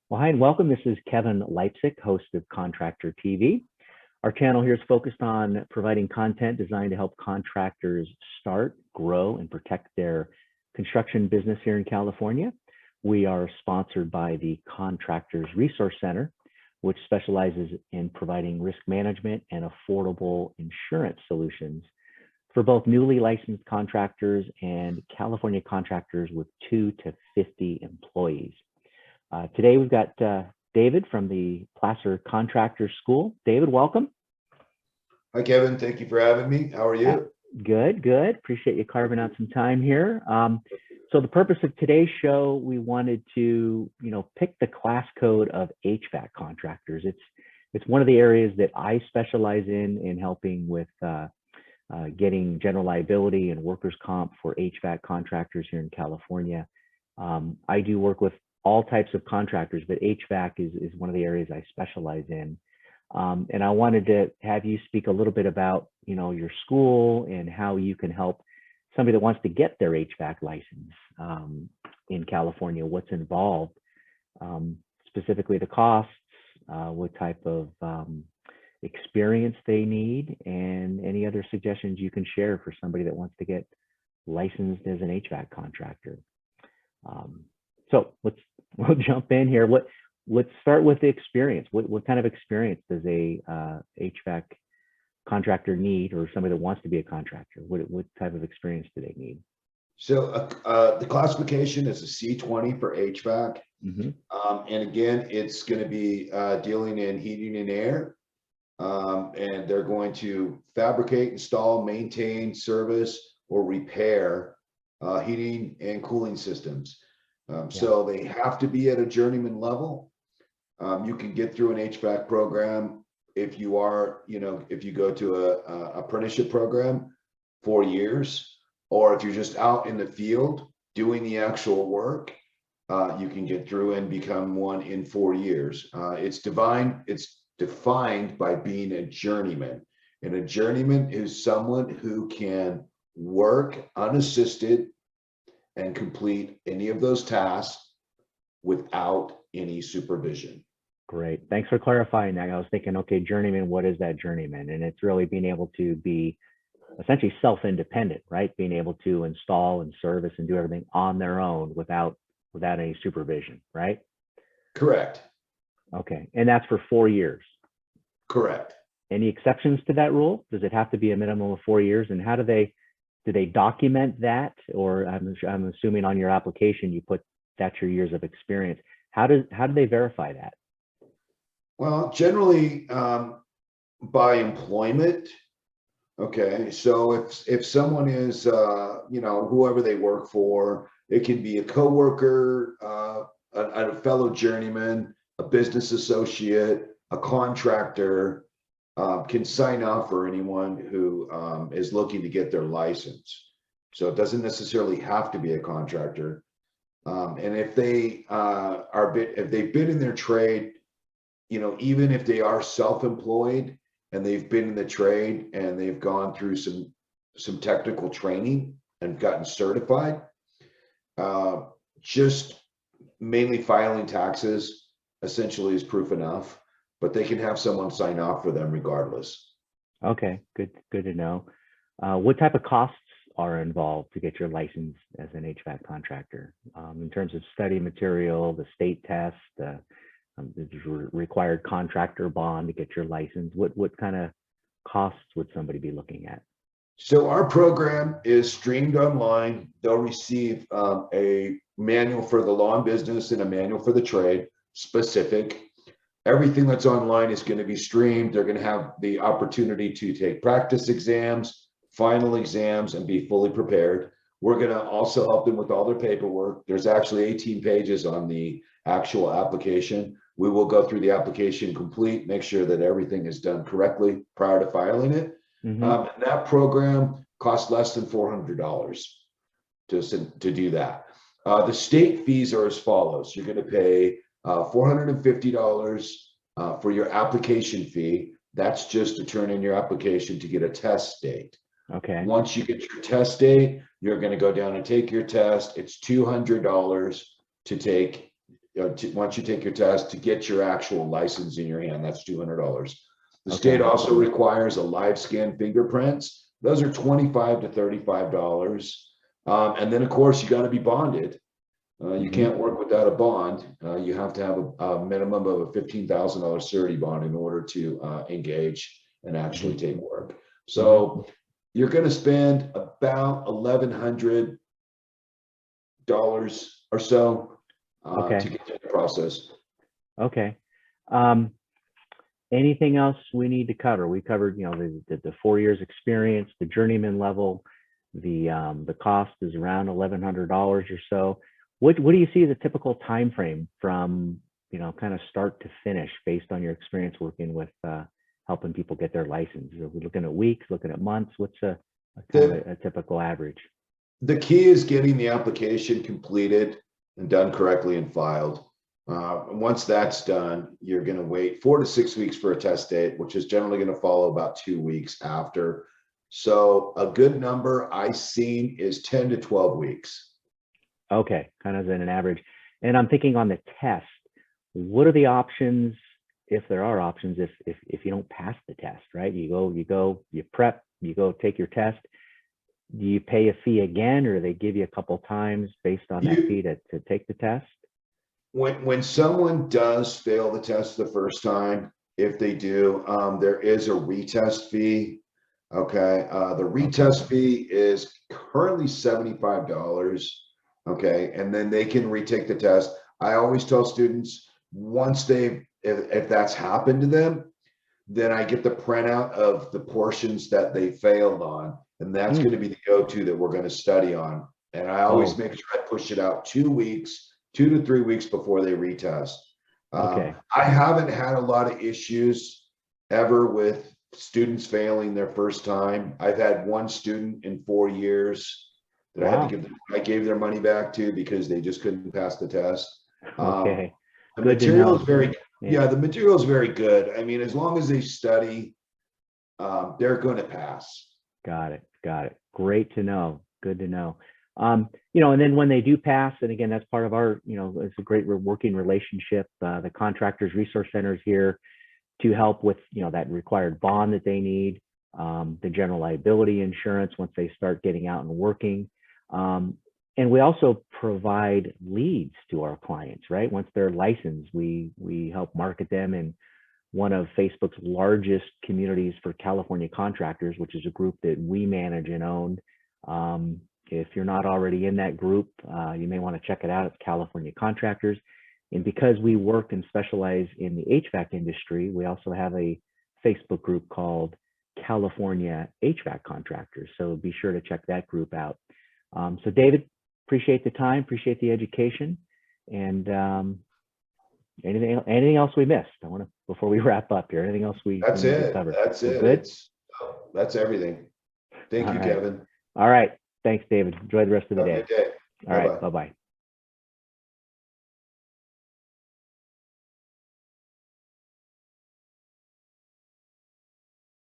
Well, hi and welcome. This is Kevin Leipzig, host of Contractor TV. Our channel here is focused on providing content designed to help contractors start, grow, and protect their construction business here in California. We are sponsored by the Contractors Resource Center, which specializes in providing risk management and affordable insurance solutions for both newly licensed contractors and California contractors with 2 to 50 employees. Today we've got David from the Placer Contractor School. David, welcome. Hi, Kevin. Thank you for having me. How are you? Good. Appreciate you carving out some time here. So the purpose of today's show, we wanted to, pick the class code of HVAC contractors. It's one of the areas that I specialize in helping with getting general liability and workers' comp for HVAC contractors here in California. I do work with all types of contractors, but HVAC is one of the areas I specialize in. And I wanted to have you speak a little bit about, your school and how you can help somebody that wants to get their HVAC license in California, what's involved, specifically the costs, what type of experience they need, and any other suggestions you can share for somebody that wants to get licensed as an HVAC contractor. So we'll jump in here. Let's start with the experience. What kind of experience does a HVAC contractor need, or somebody that wants to be a contractor? What type of experience do they need? So the classification is a C20 for HVAC. And again, it's going to be dealing in heating and air. And they're going to fabricate, install, maintain, service, or repair heating and cooling systems. So they have to be at a journeyman level. You can get through an HVAC program if you are, if you go to a apprenticeship program, 4 years, or if you're just out in the field doing the actual work, you can get through and become one in 4 years. It's defined by being a journeyman, and a journeyman is someone who can work unassisted and complete any of those tasks without any supervision. Great. Thanks for clarifying that. I was thinking, okay, journeyman, what is that journeyman? And it's really being able to be essentially self-independent, right? Being able to install and service and do everything on their own without any supervision, right? Correct. Okay. And that's for 4 years. Correct. Any exceptions to that rule? Does it have to be a minimum of 4 years? And how do they document that? Or I'm assuming on your application you put that's your years of experience. How do they verify that? Well, generally by employment. Okay, so if someone is whoever they work for, it can be a coworker, a fellow journeyman, a business associate, a contractor. Can sign up for anyone who is looking to get their license. So it doesn't necessarily have to be a contractor. And if they if they've been in their trade, even if they are self-employed and they've been in the trade and they've gone through some technical training and gotten certified, just mainly filing taxes essentially is proof enough. But they can have someone sign off for them regardless. Okay, good to know. What type of costs are involved to get your license as an HVAC contractor? In terms of study material, the state test, the required contractor bond to get your license, what kind of costs would somebody be looking at? So our program is streamed online. They'll receive a manual for the law and business and a manual for the trade specific. Everything that's online is going to be streamed. They're going to have the opportunity to take practice exams, final exams, and be fully prepared. We're going to also help them with all their paperwork. There's actually 18 pages on the actual application. We will go through the application complete, make sure that everything is done correctly prior to filing it. That program costs less than $400 to do that. The state fees are as follows. You're going to pay $450 for your application fee. That's just to turn in your application to get a test date. Okay. Once you get your test date, you're going to go down and take your test. It's $200 to take once you take your test, to get your actual license in your hand. That's $200. The Okay. state also requires a live scan fingerprints. Those are $25 to $35. And then of course you got to be bonded. You can't work without a bond. You have to have a minimum of a $15,000 surety bond in order to engage and actually take work. So you're going to spend about $1,100 or so to get through the process. Okay. Anything else we need to cover? We covered, you know, the 4 years experience, the journeyman level, the cost is around $1,100 or so. What do you see as a typical time frame from, you know, kind of start to finish based on your experience working with helping people get their license? Are we looking at weeks, looking at months? What's a typical average? The key is getting the application completed and done correctly and filed. Once that's done, you're going to wait 4 to 6 weeks for a test date, which is generally going to follow about 2 weeks after. So a good number I've seen is 10 to 12 weeks. Okay, kind of in an average. And I'm thinking on the test, what are the options, if there are options, if you don't pass the test, right? You prep, you go take your test. Do you pay a fee again, or they give you a couple times based on that fee to take the test? When someone does fail the test the first time, if they do, there is a retest fee. Okay, the retest fee is currently $75. Okay, and then they can retake the test. I always tell students, once if that's happened to them, then I get the printout of the portions that they failed on, and that's going to be the go-to that we're going to study on. And I always make sure I push it out 2 weeks, 2 to 3 weeks before they retest. I haven't had a lot of issues ever with students failing their first time. I've had one student in 4 years that I gave their money back to because they just couldn't pass the test. The material is the material is very good. I mean, as long as they study, they're going to pass. Got it. Great to know. Good to know. You know, and then when they do pass, and again, that's part of our, you know, it's a great working relationship. The Contractors Resource Center is here to help with, you know, that required bond that they need, the general liability insurance once they start getting out and working. And we also provide leads to our clients, right? Once they're licensed, we help market them in one of Facebook's largest communities for California contractors, which is a group that we manage and own. If you're not already in that group, you may want to check it out. It's California Contractors. And because we work and specialize in the HVAC industry, we also have a Facebook group called California HVAC Contractors. So be sure to check that group out. So David, appreciate the time, appreciate the education, and anything else we missed? I want to, before we wrap up here, anything else we need to cover? That's it. Good? That's everything. Thank you, Kevin. All right. Thanks, David. Enjoy the rest of the day. All right. Bye-bye.